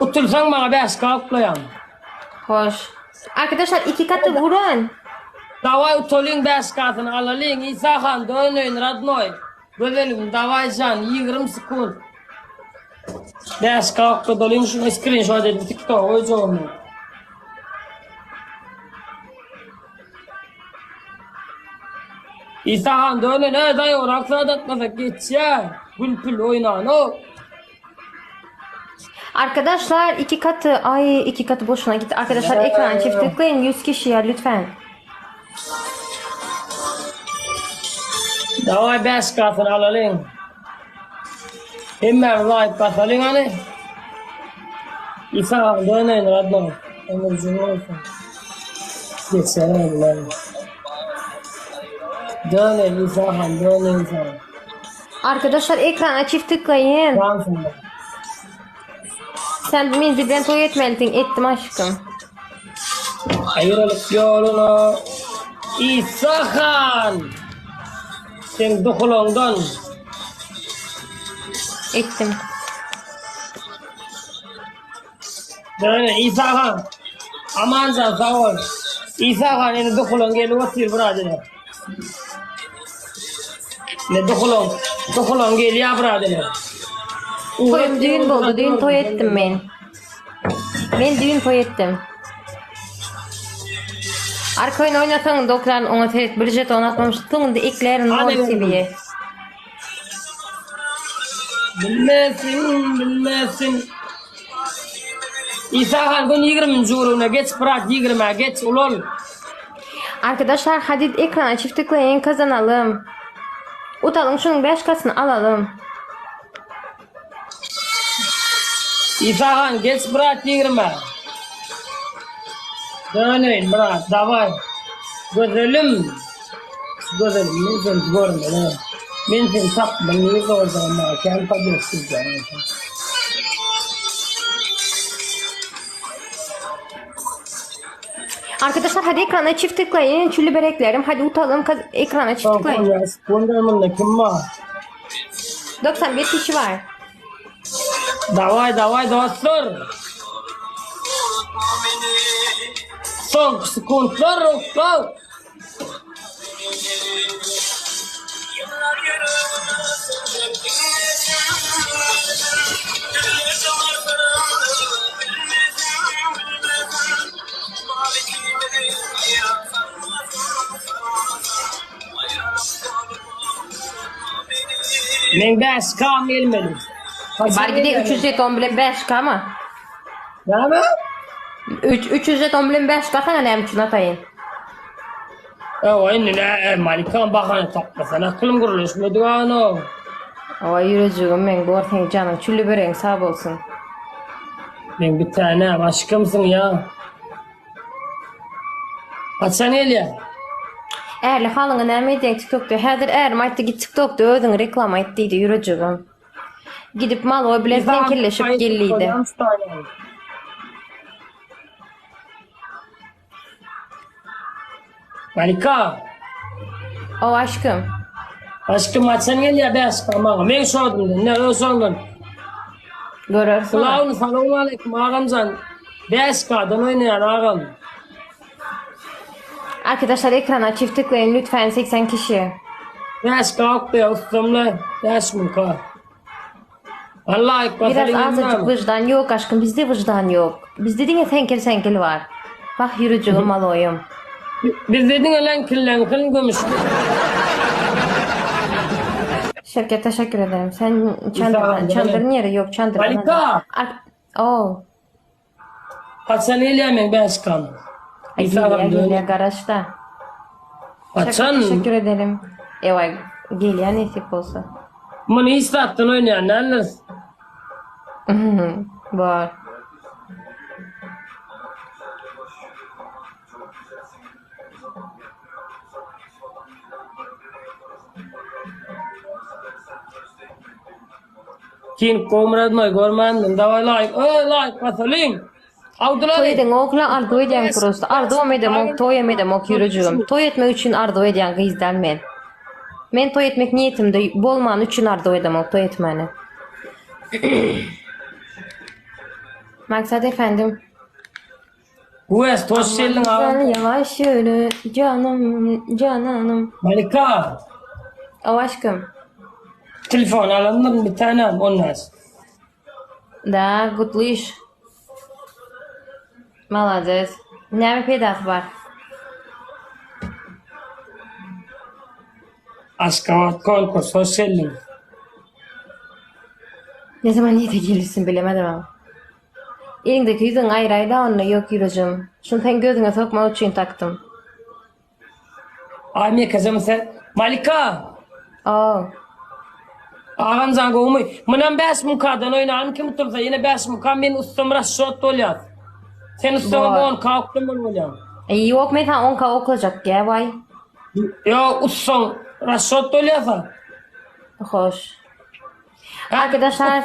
Otursan bana 5 kalklayam. Hoş. Arkadaşlar 2 katı vurun. Davay utolin 5 katını alalım. İsa Han dönün radnoy. Gözelim davaycan 20 sekund. 5 kalkla dolayım şunu screenshot edip TikTok koyacağım. İsa Han dönün dayı oraksa datmasak geç ya. Gülpül oynan o. Arkadaşlar 2 katı. Ay 2 katı boşuna gitti. Arkadaşlar ekrana çift tıklayın. 100 kişiye lütfen. Davay 5 katını alalım. Hemen like basalım hani. İsa Han dönün radnoy. Ömürcüğüm olsun. Geçsene bulalım. Dönün İsa Han dönün İsa Han. Arkadaşlar ekrana çift tıklayın. Fransa'da. Sen menzilden toy etmeliydin. Ettim aşkım. Ayrılık yolunu İsa Han. Sen dokulondan. Ettim. Dönün İsa Han. Aman can sağ ol. İsa Han yine dokulon geliyor otur buradeler. Ne dokulon? Dokulon geliyor buradeler. Toyum düğün oldu. Düğün toy ettim ben. Ben düğün toy ettim. Arka oyun oynatan doktorun ona terik bir jet oynatmamıştım da eklerin Hadi on bakalım. seviye. Bilmesin. İsa Han gün 20. uğruna geç bırak 20'e geç ulol. Arkadaşlar hadi ekrana çift tıklayın kazanalım. Utalım şunun 5 katını alalım. İsa Han geç bırak 20'e. Dönün bırak davay. Gözelim. Gözelim. Ne sen görme. Ben sen sapma. Ne göreceğim. Kendi paylaştık. Arkadaşlar hadi ekrana çift tıklayın. Çüllü bereklerim. Hadi utalım ekrana çift tıklayın. Sponsorumda kim var? 91 kişi var. Davay dostlar. Son sekundlar oklar. Men 5 kamilmeli. Var gide 300 jeton bile 5k mı? Ne mi? 300 jeton bile 5k kana ne için atayın? O ne malikan bahane tapmasana kılım kuruluş mu duano? Ava yürücüğüm ben gorten canım çüllü böreğin sağ olsun. Ben bir tane aşkımsın ya. Açsan el ya. Erli halına ne edin TikTok'ta? Hadir ermaydı git TikTok'ta ödün reklam ettiydi yürücüğüm. Gidip mal o bilezden kirleşip gelliydi. Malika. O aşkım. Aşkım açsan el ya be aşkım ağa. Men sordum ne o sondun. Görürsün. Selamun selamun aleyküm ağamcan. 5 kadın oynayan ağam. Arkadaşlar ekrana çift tıklayın lütfen 80 kişi. 5 kalk be ustamla. 5 muka. Allah Biraz ekber. azıcık vicdan yok aşkım bizde vicdan yok. Bizde yine senkel var. Bak yürücüğüm aloyum. Biz dedin lan kılın gömüş. Şevket teşekkür ederim. Sen İnşallah, çandırın yeri yok çandırın. Malika. Oh. Açsan el ya men 5 kan. Geliyor garajda. Açsan. Teşekkür ederim. Eva geliyor nasip olsa. Bunu istattın oynayan ne Var. Kin komrad moy gorman davay like pasaling. Toyedin okla ardu ediyen prosto. Ardu emedem ok, toy emedem ok yürücüğüm. Toy etmek için ardu ediyen kızdan men. Men toy etmek niyetimde bolman için ardu edem ok toy etmeni. Maksat efendim. Bu es toz geldin Sen abi. yavaş yürü canım cananım. Malika. O aşkım. Telefon alınır bir tane ondan. Da kutlu iş. Молодец. Ne bir pedat var. Aşkavat konkurs hoş geldin. Ne zaman niyete gelirsin bilemedim ama. Elindeki yüzün ayrı da onunla yok yürücüm. Şunu sen gözüne sokma için taktım. Ay kızım sen. Malika. Oo. Ağam zangı umuy. Mınam 5 mukadan oynağın kim tursa yine 5 mukam men ustam raşot olyat. Sen ustam Vay. 10 kalktım olyat. Yok metan 10K okuyacak ya vay. Yo ustam raşot olyat. Hoş. Arkadaşlar.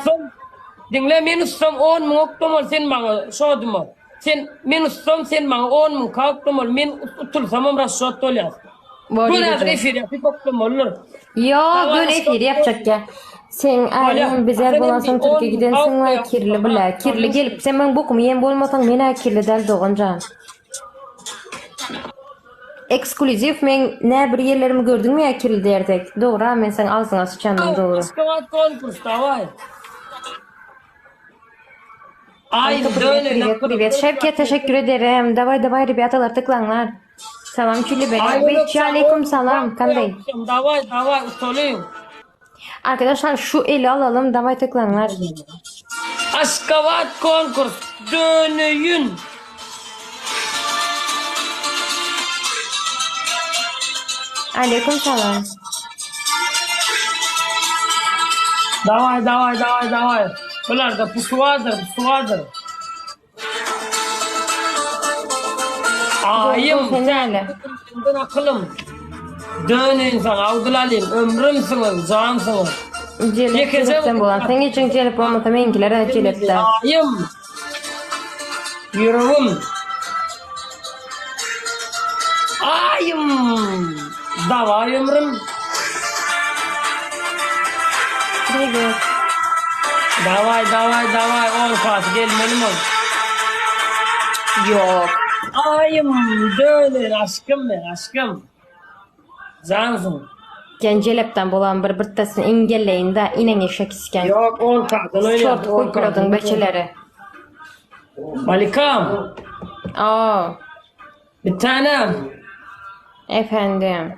Dinle men ustam 10 mu oktum ol sen bana şodum ol. Sen men ustam sen bana 10 mu kalktım ol men utursam raşot olyat. Bu nedir efir yapıp oktum olur. Yok böyle efir yapacak ya. Sen aynen bize bulasın Türkiye gidensin var kirli bile. Kirli gelip sen ben bokumu yem bolmasan mena kirli del doğancan. Ekskluzif men ne bir yerlerimi gördün mü ya kirli derdik. Doğru men sen ağzına sıçandım doğru. Aşkavat konkurs davay. Ay Привет. Şevket teşekkür ederim. Davay ribiyatalar tıklanlar. Salam Çili Bey. Aleyküm salam. Kanday. Davay usulüyüm. Arkadaşlar şu eli alalım. Davay tıklanlar. Aşkavat konkurs dönüyün. Aleyküm salam. Davay. Bunlar da pusu vardır. Ayım Senele. senden akılım. Dönün sana avdulalıyım. Ömrümsünüz, cansınız. Celepten bulan. Sen için celep olmasa menkilere celepten. Ayım. Yüreğim. Ayım. Davay ömrüm. Привет. Davay. 10 kat gelmelim ol. Yok. Ayım dönün aşkım. Cansın. Sen celepten bulan bir bırtasını engelleyin de inen eşek isken. Yok 10 kadın öyle. Şort kuykuradın beçeleri. Malikam. Aa. Bir tanem. Efendim.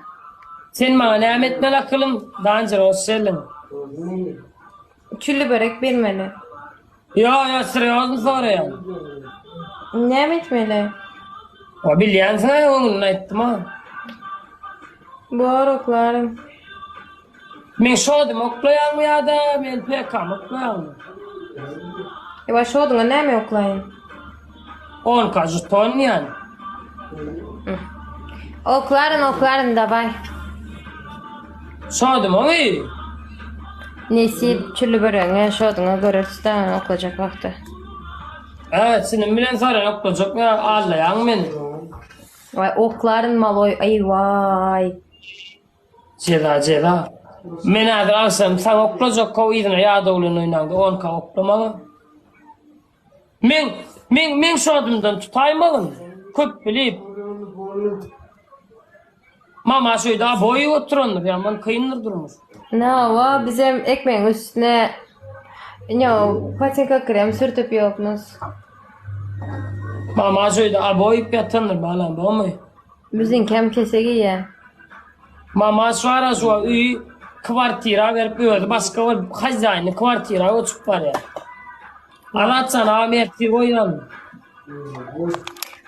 Sen bana nimetmen akılım. Daha önce hoş geldin. Çüllü börek bilmeli. Ya seriyoz mu soruyor? Ne bitmeli? O bilyen sana onunla ettim ha. Bu aroklarım. Men şodim oklayan mı ya da men pekam oklayan mı? Baş oduna ne mi oklayın? 10 kacı ton yani. Okların da bay. Şodim o iyi. Nesi çüllü böreğine şu oduna görürsen oklayacak vakti. Evet senin bilen soran oklayacak ya ağlayan beni. Vay okların maloy ay vay. Ceda. Men adı alsam sen oklayacak kav idine ya da olun oynandı 10 kav oklamalı. Men şodimden tutaymalım. Köp bilip. Mama şöyle boyu oturanlar ya ben kıyınır durmuş. Ne var bizim ekmeğin üstüne patika krem sürtüp yokmuş. Mama şöyle boyup yatanır bana bu mu? Bizim kem kesegi ya. Mama şu üy kvartira verip öyle başka var hazine kvartira o çık var ya. Anlatsana amerti oynan.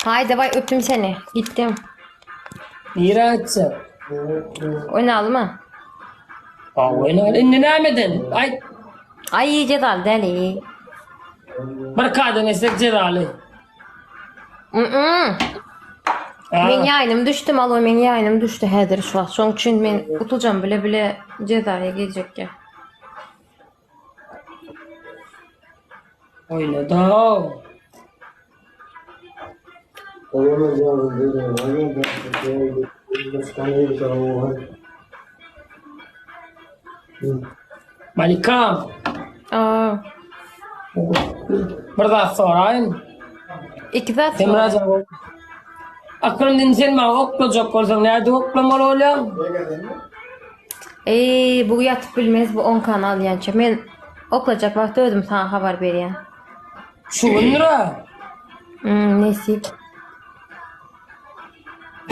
Haydi bay öptüm seni. Gittim. Niraçça. Oynayalım mı? Oynan. Ne meden? Ay iyice dal deli. Barkadan esek cerali. Men yayınım düştü malo men yayınım düştü hedir şu an. Son için men utulacağım bile cezaya gelecek ya. Oyna da. Malikam. Aa. Bir daha sorayım. İki zat Temra sonra. cevap. Aklım dinsen ma oklayacak olsan nerede oklamalı olayım? Bu yatıp bilmez bu 10 kanal yança. Men oklacak vakti ödüm sana haber berýän. Şu ünlüra. Nesip.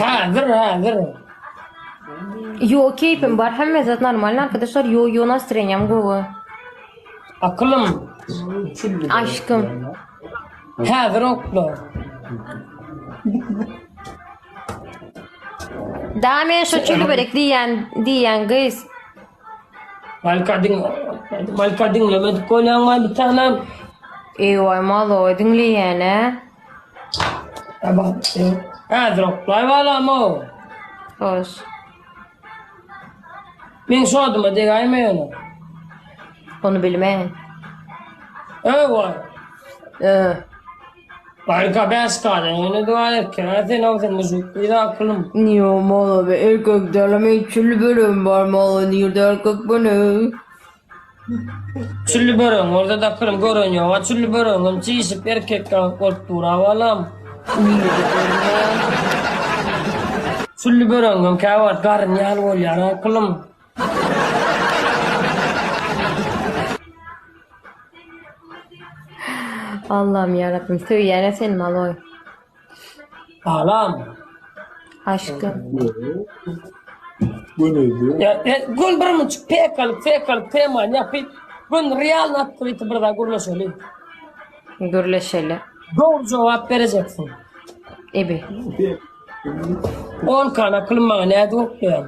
Hazır. Yo keyfim var. Hemme zat normal arkadaşlar. Yo настроением gowy. Aklım. Aşkım. Hazır okla. Daha men şu çölü börek diýen kız. Malka dinlemedik oynayama bir tanem. Eyvay malo dinleýäne. Hazır okla valla mı? Hoş. Men şu adıma degayma onu. Onu bilmeýän. Evet. Malka beş kadın onu dua etken. Sen o sen müzik. Bir de aklım. Yo malo be erkek derleme çölü bölüm var malo nirde erkek bunu. Çüllü börün orada da kırım görünüyor. O çüllü börün çiğsip erkek korktuğura valam. Çüllü börün kavat karın yal ol yana aklım. Allah'ım yarabbim söyleyene sen maloy. Alam. Aşkım. Bu neydi? Gül bir muçuk pekalık teman yapıp gün real nattırıtı burada gürleşeli. Gürleşeli. Doğru cevap vereceksin. Ebi. 10 kan aklım bana ne adı okuyan.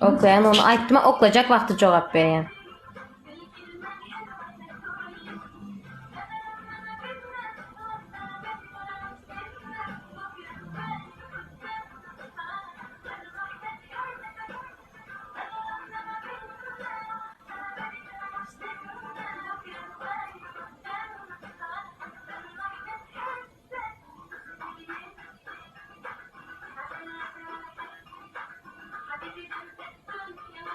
Oklayan onu aytma oklacak vakti cevap berýän.